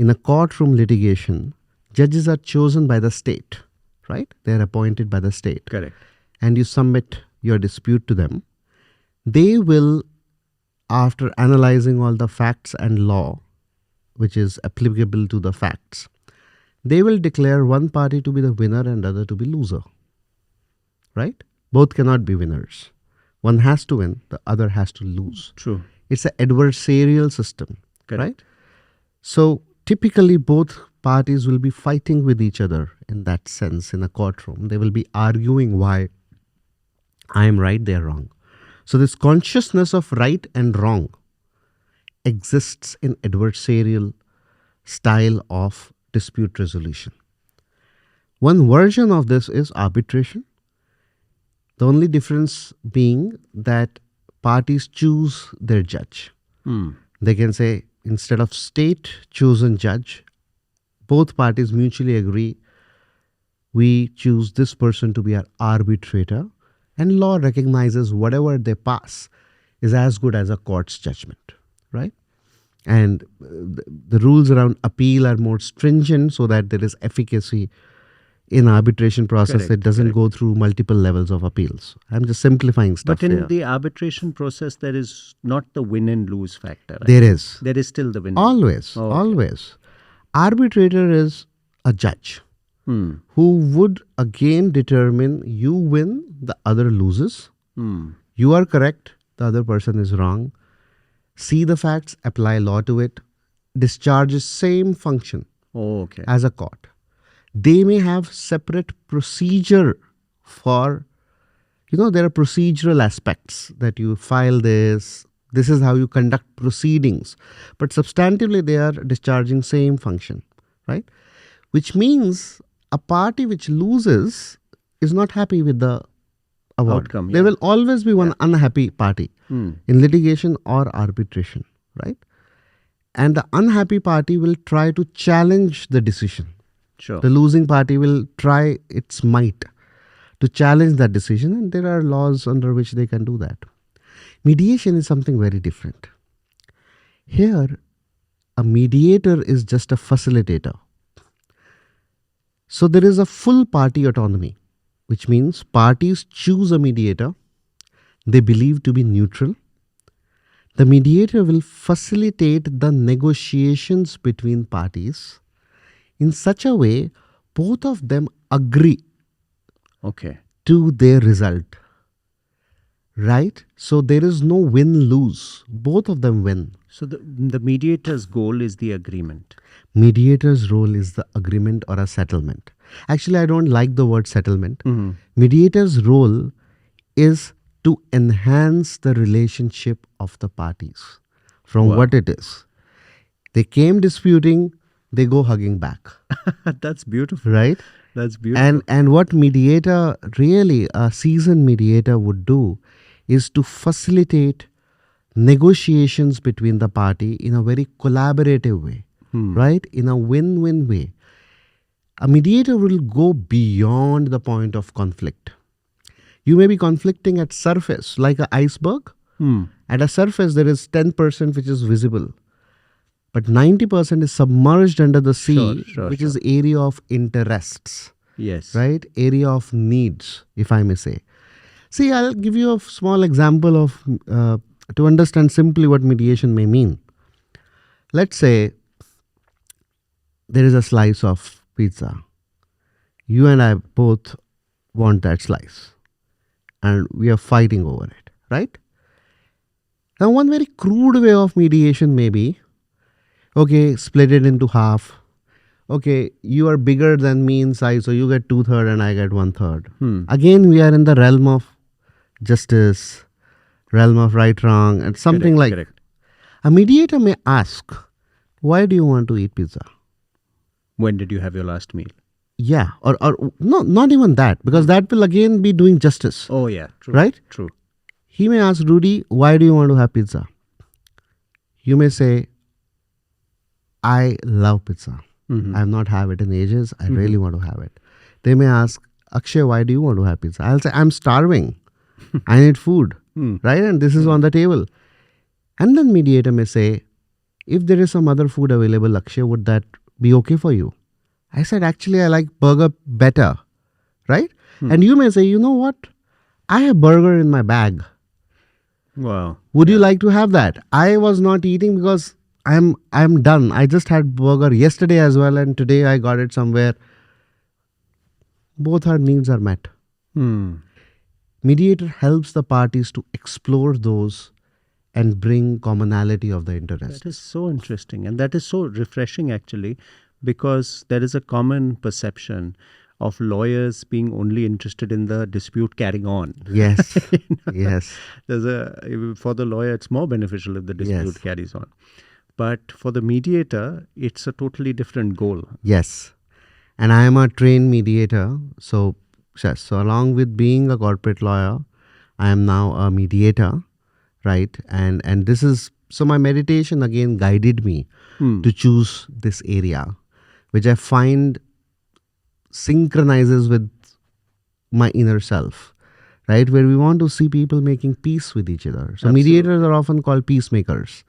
in a courtroom litigation, judges are chosen by the state, right? They are appointed by the state. Correct. And you submit your dispute to them. They will, after analyzing all the facts and law, which is applicable to the facts, they will declare one party to be the winner and other to be loser. Right? Both cannot be winners. One has to win, the other has to lose. True. It's an adversarial system. Correct. Right? So typically both parties will be fighting with each other in that sense in a courtroom. They will be arguing why I am right, they are wrong. So this consciousness of right and wrong exists in adversarial style of dispute resolution. One version of this is arbitration. The only difference being that parties choose their judge. They can say, instead of state chosen judge, both parties mutually agree, we choose this person to be our arbitrator, and law recognizes whatever they pass is as good as a court's judgment, right? And the rules around appeal are more stringent so that there is efficacy in arbitration process. Correct, it doesn't correct. go through multiple levels of appeals. I'm just simplifying stuff. But in there. the arbitration process, there is not the win and lose factor. Right? There is. There is still the win. Always, Oh, okay. always. Arbitrator is a judge who would again determine you win, the other loses. You are correct, the other person is wrong. See the facts, apply law to it, discharges same function Oh, okay. as a court. They may have separate procedure for, there are procedural aspects that you file this is how you conduct proceedings. But substantively, they are discharging same function, right? Which means a party which loses is not happy with the award. Outcome, There yeah. will always be one unhappy party in litigation or arbitration, right? And the unhappy party will try to challenge the decision. Sure. The losing party will try its might to challenge that decision, and there are laws under which they can do that. Mediation is something very different. Here, a mediator is just a facilitator. So there is a full party autonomy, which means parties choose a mediator they believe to be neutral. The mediator will facilitate the negotiations between parties in such a way both of them agree Okay. to their result. Right? So there is no win-lose. Both of them win. So the mediator's goal is the agreement. Mediator's role is the agreement or a settlement. Actually, I don't like the word settlement. Mediator's role is to enhance the relationship of the parties from what it is. They came disputing, they go hugging back. That's beautiful. Right? That's beautiful. And what mediator, really a seasoned mediator would do is to facilitate negotiations between the party in a very collaborative way, right? In a win-win way. A mediator will go beyond the point of conflict. You may be conflicting at surface, like an iceberg. At a surface, there is 10% which is visible. But 90% is submerged under the sea, which is area of interests. Yes. Right? Area of needs, if I may say. See, I'll give you a small example of to understand simply what mediation may mean. Let's say there is a slice of pizza. You and I both want that slice. And we are fighting over it, right? Now, one very crude way of mediation may be, okay, split it into half. Okay, you are bigger than me in size, so you get 2/3 and I get 1/3. Again, we are in the realm of justice, realm of right, wrong, and something Correct. A mediator may ask, why do you want to eat pizza? When did you have your last meal? Yeah, or no, not even that, because that will again be doing justice. Oh, yeah. True. Right? True. He may ask, Rudy, why do you want to have pizza? You may say, I love pizza. I have not had it in ages. I really want to have it. They may ask, Akshay, why do you want to have pizza? I'll say, I'm starving. I need food. Right? And this is on the table. And then mediator may say, if there is some other food available, Akshay, would that be okay for you? I said, actually, I like burger better, right? And you may say, you know what? I have burger in my bag. Wow. Would you like to have that? I was not eating because I'm done. I just had burger yesterday as well, and today I got it somewhere. Both our needs are met. Hmm. Mediator helps the parties to explore those and bring commonality of the interest. That is so interesting. And that is so refreshing, actually, because there is a common perception of lawyers being only interested in the dispute carrying on. Yes. Yes. For the lawyer, it's more beneficial if the dispute Yes. carries on. But for the mediator, it's a totally different goal. Yes. And I am a trained mediator. So, yes. So, along with being a corporate lawyer, I am now a mediator, right? And this is, so my meditation again guided me to choose this area, which I find synchronizes with my inner self, right? Where we want to see people making peace with each other. So, Absolutely. mediators are often called peacemakers.